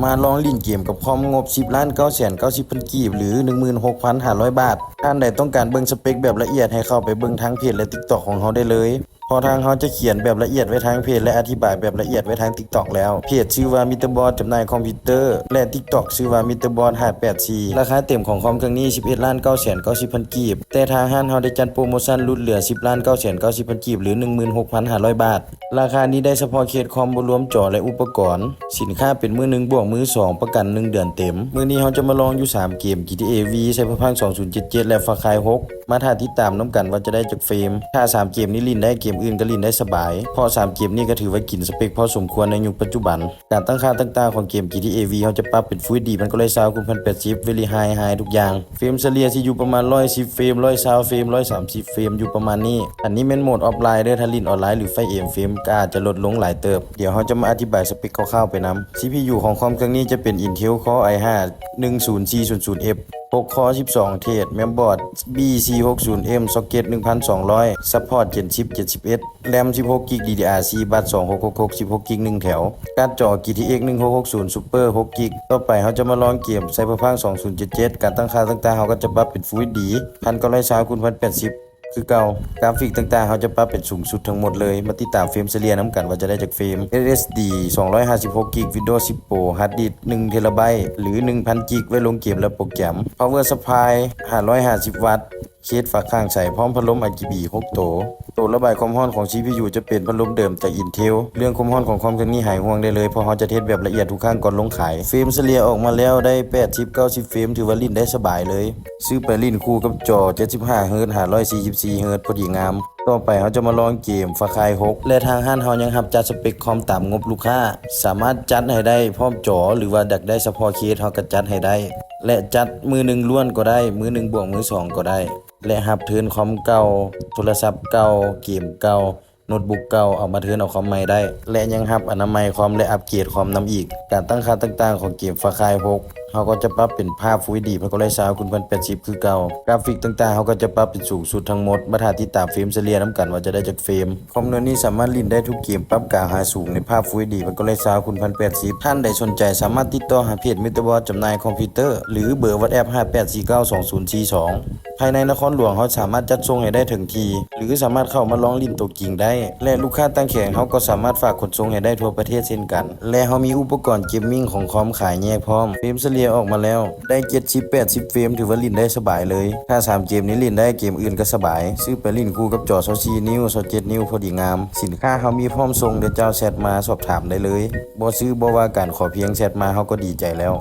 มาลองลิ้นเกมกับคอมงบ 10,990,000 กีบหรือ 16,500 บาทท่านใดต้องการเบิ่งสเปคแบบละเอียดให้เข้าไปเบิ่งทางเพจและ TikTok ของเราได้เลยพอทางเขาจะเขียนแบบละเอียดไว้ทางเพจและอธิบายแบบละเอียดไว้ทาง TikTok แล้วเพจชื่อว่า Mr.Boss จำหน่ายคอมพิวเตอร์และ TikTok ชื่อว่า Mr.Boss 584ราคาเต็มของคอมเครื่องนี้ 11,990,000 กีบแต่ทางห้านเขาได้จัดโปรโมชั่นลดเหลือ 10,990,000 กีบหรือ 16,500 บาทราคานี้ได้เฉพาะเคสคอมบ่รวมจอและอุปกรณ์สินค้าเป็นมือ1บวกมือ2ประกัน1เดือนเต็มมื้อนี้เราจะมาลองอยู่3เกม GTA V Cyberpunk 2077และ Far Cry 6มาถ้าติดตามนํกันว่าจะได้จากเฟรมถ้า3เกมนี้ลิ้นได้เกมอื่นก็ลิ้นได้สบายเพราะ3เกมนี้ก็ถือว่ากินสเปคพอสมควรในยุคปัจจุบันการตั้งค่าต่างๆของเกม GTA V เขาจะปรับเป็น Full HD มันก็เลย1080 Very High ทุกอย่างเฟรมเฉลี่ยที่อยู่ประมาณ110เฟรม120เฟรม130เฟรมอยู่ประมาณนี้อันนี้เป็นโหมดออฟไลน์เด้อถ้าลิ้นออนไลน์หรือไฟเอ็มเฟรมก็อาจจะลดลงหลายเติบเดี๋ยวเราจะมาอธิบายสเปคคร่าวๆไปนำ CPU ของคอมเครื่องนี้จะเป็น Intel Core i5 10400F 6 คอ12 เทรดแมมบอร์ด BC60M Socket 1200 Support Gen 10 71 RAM 16 GB DDR4 บัตร2666 16 GB 1แถวการ์ดจอ GTX 1660 Super 6 GB ต่อไปเราจะมาลองเกม Cyberpunk 2077การตั้งค่าต่างๆเราก็จะปรับเป็น Full HD 1920x1080คือเก่ากราฟิกต่างๆเขาจะปรับเป็นสูงสุดทั้งหมดเลยมาติดตามเฟรมเฉลี่ยน้ำกันว่าจะได้จากเฟรม SSD 256 GB Windows 10 Pro Hard Disk 1 TB หรือ 1,000 GB ไว้ลงเกมและโปรแกรม Power Supply 550 วัตต์เคสฝาข้างใส่พร้อมพัดลม RGB 6 ตัวระบายความร้อนของ CPU จะเป็นพัดลมเดิมจาก Intel เรื่องความร้อนของคอมเครื่องนี้หายห่วงได้เลยเพราะเขาจะเทสแบบละเอียดทุกครั้งก่อนลงขายเฟรมเฉลี่ยออกมาแล้วได้80-90 เฟรมถือว่าลิ้นได้สบายเลยซื้อไปลิ้นคู่กับจอ 75Hz 544Hz พอดีงามต่อไปเขาจะมาลองเกม Far Cry 6และทางห้านเขายังรับจัดสเปคคอมตามงบลูกค้าสามารถจัดให้ได้พร้อมจอหรือว่าดักได้เฉพาะเคสเขาก็จัดให้ได้และจัดมือหนึ่งล้วนก็ได้มือหนึ่งบวกมือ2ก็ได้และหับเทิร์นคอมเก่าโทรศัพท์เก่าเกมเก่าโน้ตบุ๊กเก่าเอามาเทิร์นเอาคอมใหม่ได้และยังหับอนามัยคอมและอัปเกรดคอมนำอีกการตั้งค่าต่างๆของเกม Far Cry 6เขาก็จะปรับเป็นภาพ Full HD มันก็เลย1080คือเก่ากราฟิกต่างๆเขาก็จะปรับเป็นสูงสุดทั้งหมดมาถ้าติดตามเฟรมเฉลี่ยนํกันว่าจะได้จากเฟรมคอมนี้สามารถลิ้นได้ทุกเกมปรับกลางหาสูงในภาพ Full HD มันก็เลย1080ท่านใดสนใจสามารถติดต่อหาเพจ Mr.Boss จำหน่ายคอมพิวเตอร์หรือเบอร์ WhatsApp 58492042ภายในนครหลวงเขาสามารถจัดส่งให้ได้ถึงทีหรือสามารถเข้ามาลองลิ้นตัวจริงได้และลูกค้าตั้งแขงเขาก็สามารถฝากขนส่งให้ได้ทั่วประเทศเช่นกันและเขามีอุปกรณ์เกมมิ่งของคอมขายแยกพร้อมเฟรมเฉลี่ยออกมาแล้วได้70-80 เฟรมถือว่าลิ้นได้สบายเลยถ้า3เกมนี้ลิ้นได้เกมอื่นก็สบายซื้อไปลิ้นคู่กับจอ24นิ้ว27นิ้วพอดีงามสินค้าเขามีพร้อมส่งเดี๋ยวเจ้าแชทมาสอบถามได้เลยบ่ซื้อบ่ว่ากันขอเพียงแชทมาเขาก็ดีใจแล้ว